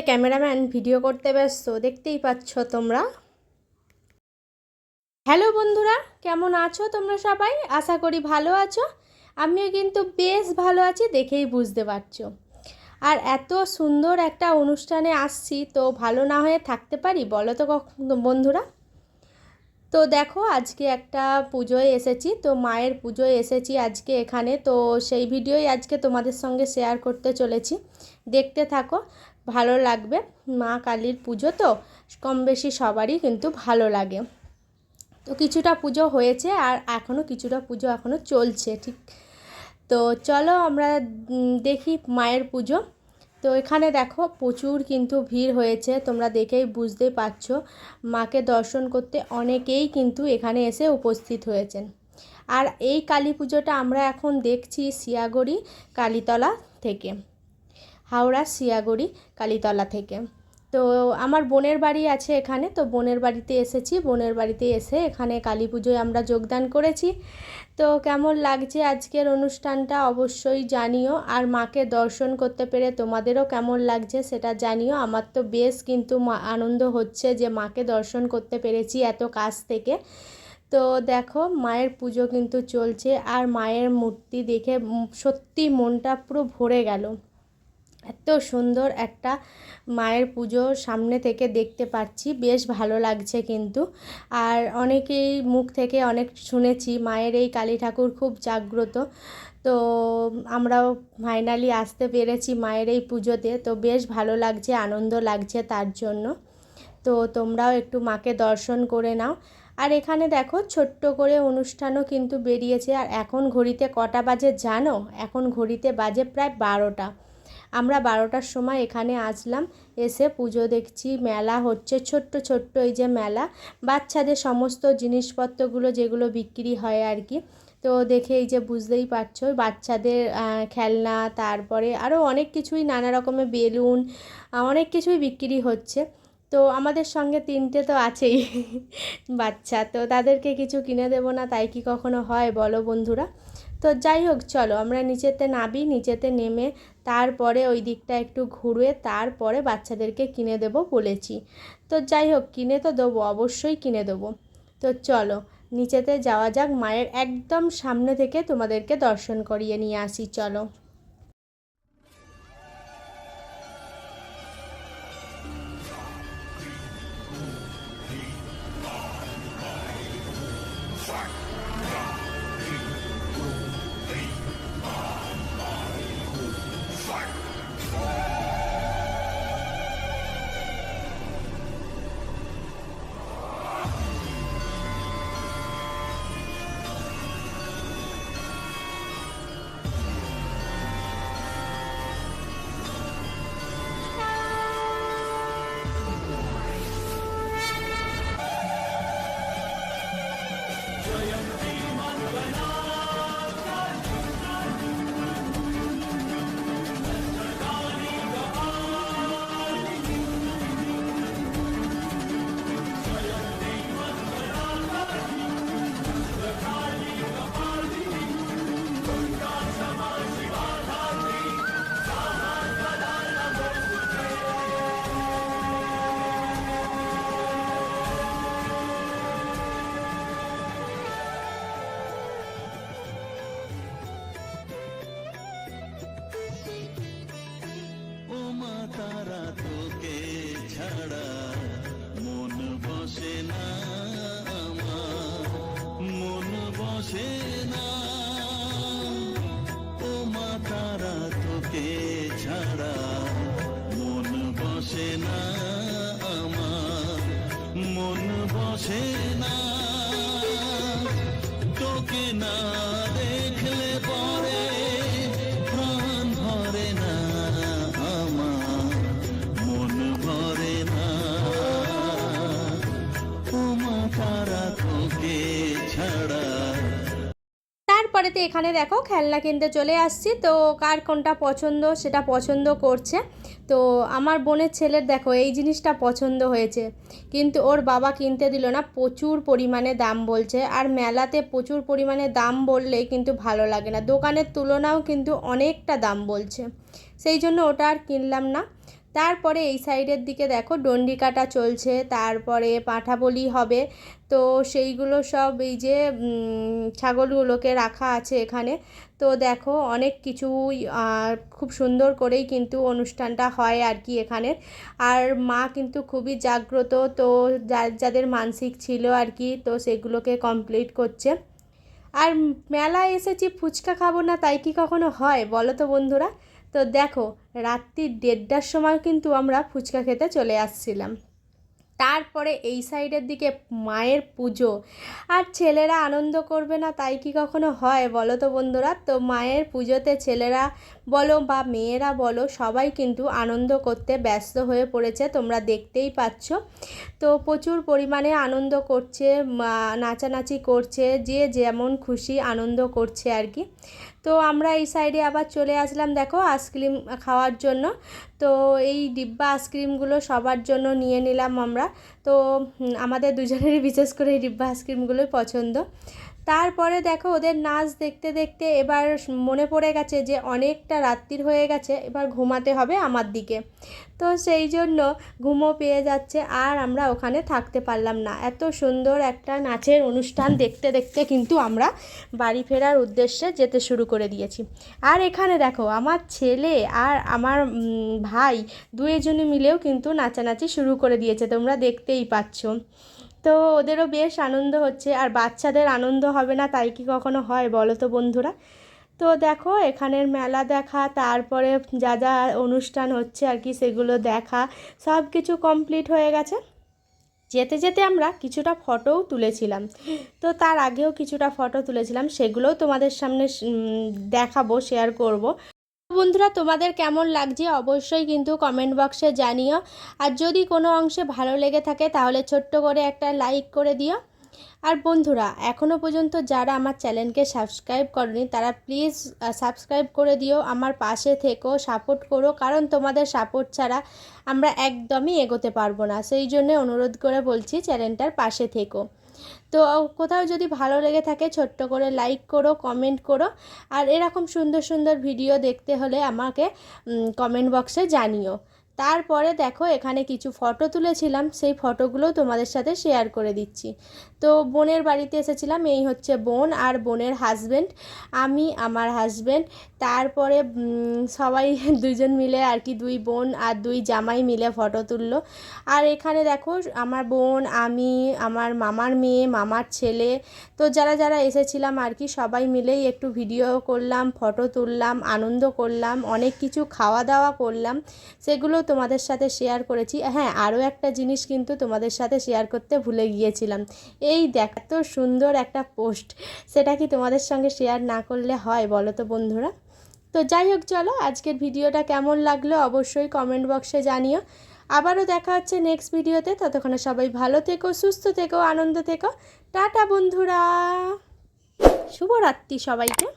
Cameraman video করতে ব্যস্ত, দেখতেই পাচ্ছ তোমরা। হ্যালো বন্ধুরা, কেমন আছো তোমরা সবাই? আশা করি ভালো আছো। আমিও কিন্তু বেশ ভালো আছি, দেখেই বুঝতে পারছো। আর এত সুন্দর একটা অনুষ্ঠানে আসছি, তো ভালো না হয়ে থাকতে পারি বলো তো বন্ধুরা? তো দেখো, আজকে একটা পুজোয় এসেছি, তো মায়ের পুজোয় এসেছি আজকে এখানে। তো সেই ভিডিওই আজকে তোমাদের সঙ্গে শেয়ার করতে চলেছি, দেখতে থাকো, ভালো লাগবে। মা কালীর পুজো তো কম বেশি সবারই কিন্তু ভালো লাগে। তো কিছুটা পুজো হয়েছে আর এখনও কিছুটা পুজো এখনও চলছে, ঠিক। তো চলো আমরা দেখি মায়ের পুজো। তো এখানে দেখো প্রচুর কিন্তু ভিড় হয়েছে, তোমরা দেখেই বুঝতে পারছো। মাকে দর্শন করতে অনেকেই কিন্তু এখানে এসে উপস্থিত হয়েছেন। আর এই কালী পুজোটা আমরা এখন দেখছি শিয়াগড়ি কালীতলা থেকে, হাওড়া শিয়াগড়ি কালীতলা থেকে। তো আমার বোনের বাড়ি আছে এখানে, তো বোনের বাড়িতে এসেছি। বোনের বাড়িতে এসে এখানে কালী পুজোয় আমরা যোগদান করেছি। তো কেমন লাগছে আজকের অনুষ্ঠানটা অবশ্যই জানিও। আর মাকে দর্শন করতে পেরে তোমাদেরও কেমন লাগছে সেটা জানিও। আমার তো বেশ কিন্তু আনন্দ হচ্ছে যে মাকে দর্শন করতে পেরেছি এত কাছ থেকে। তো দেখো মায়ের পুজো কিন্তু চলছে, আর মায়ের মূর্তি দেখে সত্যি মনটা পুরো ভরে গেল। এত সুন্দর একটা মায়ের পুজো সামনে থেকে দেখতে পাচ্ছি, বেশ ভালো লাগছে কিন্তু। আর অনেকেই মুখ থেকে অনেক শুনেছি মায়ের এই কালী ঠাকুর খুব জাগ্রত। তো আমরাও ফাইনালি আসতে পেরেছি মায়ের এই পুজোতে, তো বেশ ভালো লাগছে, আনন্দ লাগছে তার জন্য। তো তোমরাও একটু মাকে দর্শন করে নাও। আর এখানে দেখো ছোট্ট করে অনুষ্ঠানও কিন্তু বেরিয়েছে। আর এখন ঘড়িতে কটা বাজে জানো? এখন ঘড়িতে বাজে প্রায় 12টা। আমরা 12টার সময় এখানে আসলাম, এসে পুজো দেখছি। মেলা হচ্ছে, ছোট্ট ছোট্ট এই যে মেলা, বাচ্চাদের সমস্ত জিনিসপত্রগুলো যেগুলো বিক্রি হয় আর কি। তো দেখে এই যে বুঝতেই পারছো, বাচ্চাদের খেলনা, তারপরে আরও অনেক কিছুই, নানা রকমের বেলুন, অনেক কিছুই বিক্রি হচ্ছে। তো আমাদের সঙ্গে 3টে তো আছেই বাচ্চা, তো তাদেরকে কিছু কিনে দেবো না তাই কি কখনো হয় বলো বন্ধুরা? তো যাই হোক, চলো আমরা নিচেতে নামি, নিচেতে নেমে তারপরে ওই দিকটা একটু ঘুরে তারপরে বাচ্চাদেরকে কিনে দেবো বলেছি। তো যাই হোক, কিনে তো দেবো, অবশ্যই কিনে দেবো। তো চলো নিচেতে যাওয়া যাক, মায়ের একদম সামনে থেকে তোমাদেরকে দর্শন করিয়ে নিয়ে আসি, চলো। তারা তোকে ছাড়া মন বসে না, আমার মন বসে না। ও মা তারা তোকে ছাড়া মন বসে না, আমার মন বসে না। তোকে না দেখলে পরে প্রাণ ভরে না, আমার মন ভরে না। ও মা তারা তোকে ছাড়া। তারপরেতে এখানে দেখো খেলনা কিনতে চলে আসছি। তো কার কোনটা পছন্দ সেটা পছন্দ করছে। তো আমার বোনের ছেলের দেখো এই জিনিসটা পছন্দ হয়েছে, কিন্তু ওর বাবা কিনতে দিল না, প্রচুর পরিমাণে দাম বলছে। আর মেলাতে প্রচুর পরিমাণে দাম বললে কিন্তু ভালো লাগে না, দোকানের তুলনাও কিন্তু অনেকটা দাম বলছে, সেই জন্য ওটা আর কিনলাম না। তারপরে এই সাইডের দিকে দেখো ডন্ডি কাটা চলছে, তারপরে পাঁঠা বলি হবে। তো সেইগুলো সব এই যে ছাগলগুলোকে রাখা আছে এখানে। তো দেখো অনেক কিছুই খুব সুন্দর করেই কিন্তু অনুষ্ঠানটা হয় আর কি এখানের। আর মা কিন্তু খুবই জাগ্রত, তো যাদের মানসিক ছিল আর কি, তো সেগুলোকে কমপ্লিট করছে। আর মেলায় এসেছি ফুচকা খাবো না তাই কি কখনো হয় বলো তো বন্ধুরা? তো দেখো রাত্রি 1:30টার সময় কিন্তু আমরা ফুচকা খেতে চলে আসছিলাম। তারপরে এই সাইডের দিকে মায়ের পুজো, আর ছেলেরা আনন্দ করবে না তাই কি কখনো হয় বলো তো বন্ধুরা? তো মায়ের পুজোতে ছেলেরা বলো বা মেয়েরা বলো সবাই কিন্তু আনন্দ করতে ব্যস্ত হয়ে পড়েছে, তোমরা দেখতেই পাচ্ছ। তো প্রচুর পরিমাণে আনন্দ করছে, নাচানাচি করছে, যে যেমন খুশি আনন্দ করছে আর কি। তো আমরা এই সাইডে আবার চলে আসলাম দেখো আইসক্রিম খাওয়ার জন্য। তো এই ডিব্বা আইসক্রিমগুলো সবার জন্য নিয়ে নিলাম আমরা। তো আমাদের দুজনেরই বিশেষ করে এই ডিব্বা আইসক্রিমগুলোই পছন্দ। তারপরে দেখো ওদের নাচ দেখতে দেখতে এবার মনে পড়ে গেছে যে অনেকটা রাত্রির হয়ে গেছে, এবার ঘুমাতে হবে আমার দিকে। তো সেই জন্য ঘুমও পেয়ে যাচ্ছে, আর আমরা ওখানে থাকতে পারলাম না। এত সুন্দর একটা নাচের অনুষ্ঠান দেখতে দেখতে কিন্তু আমরা বাড়ি ফেরার উদ্দেশ্যে যেতে শুরু করে দিয়েছি। আর এখানে দেখো আমার ছেলে আর আমার ভাই দুজনে মিলেও কিন্তু নাচানাচি শুরু করে দিয়েছে, তোমরা দেখতেই পাচ্ছ। তো ওদেরও বেশ আনন্দ হচ্ছে, আর বাচ্চাদের আনন্দ হবে না তাই কি কখনো হয় বলো তো বন্ধুরা? তো দেখো এখানের মেলা দেখা, তারপরে যা যা অনুষ্ঠান হচ্ছে আর কি সেগুলো দেখা সব কিছু কমপ্লিট হয়ে গেছে। যেতে যেতে আমরা কিছুটা ফটোও তুলেছিলাম। তো তার আগেও কিছুটা ফটো তুলেছিলাম, সেগুলোও তোমাদের সামনে দেখাবো, শেয়ার করব। বন্ধুরা তোমাদের কেমন লাগছে অবশ্যই কিন্তু কমেন্ট বক্সে জানিও। আর যদি কোনো অংশে ভালো লেগে থাকে তাহলে ছোট্ট করে একটা লাইক করে দিও। আর বন্ধুরা এখনও পর্যন্ত যারা আমার চ্যানেলকে সাবস্ক্রাইব করনি তারা প্লিজ সাবস্ক্রাইব করে দিও, আমার পাশে থেকো, সাপোর্ট করো, কারণ তোমাদের সাপোর্ট ছাড়া আমরা একদমই এগোতে পারবো না। সেই জন্য অনুরোধ করে বলছি চ্যানেলটার পাশে থেকো। তো কোথাও যদি ভালো লেগে থাকে ছোট্ট করে লাইক করো, কমেন্ট করো। আর এরকম সুন্দর সুন্দর ভিডিও দেখতে হলে আমাকে কমেন্ট বক্সে জানিও। তারপরে দেখো এখানে কিছু ফটো তুলেছিলাম, সেই ফটোগুলো তোমাদের সাথে শেয়ার করে দিচ্ছি। তো বোনের বাড়িতে এসেছিলাম, এই হচ্ছে বোন আর বোনের হাজব্যান্ড, আমি আমার হাজব্যান্ড, তারপরে সবাই দুজন মিলে আর কি, দুই বোন আর দুই জামাই মিলে ফটো তুললো। আর এখানে দেখো আমার বোন, আমি, আমার মামার মেয়ে, মামার ছেলে, তো যারা যারা এসেছিলাম আর কি সবাই মিলেই একটু ভিডিও করলাম, ফটো তুললাম, আনন্দ করলাম, অনেক কিছু খাওয়া দাওয়া করলাম, সেগুলো তোমাদের সাথে শেয়ার করেছি। হ্যাঁ, আরও একটা জিনিস কিন্তু তোমাদের সাথে শেয়ার করতে ভুলে গিয়েছিলাম। এই দেখ এত সুন্দর একটা পোস্ট, সেটা কি তোমাদের সঙ্গে শেয়ার না করলে হয় বলো তো বন্ধুরা? তো যাই হোক, চলো আজকের ভিডিওটা কেমন লাগলো অবশ্যই কমেন্ট বক্সে জানিও। আবারও দেখা হচ্ছে নেক্সট ভিডিওতে, ততক্ষণে সবাই ভালো থেকো, সুস্থ থেকো, আনন্দ থেকো। টাটা বন্ধুরা, শুভরাত্রি সবাইকে।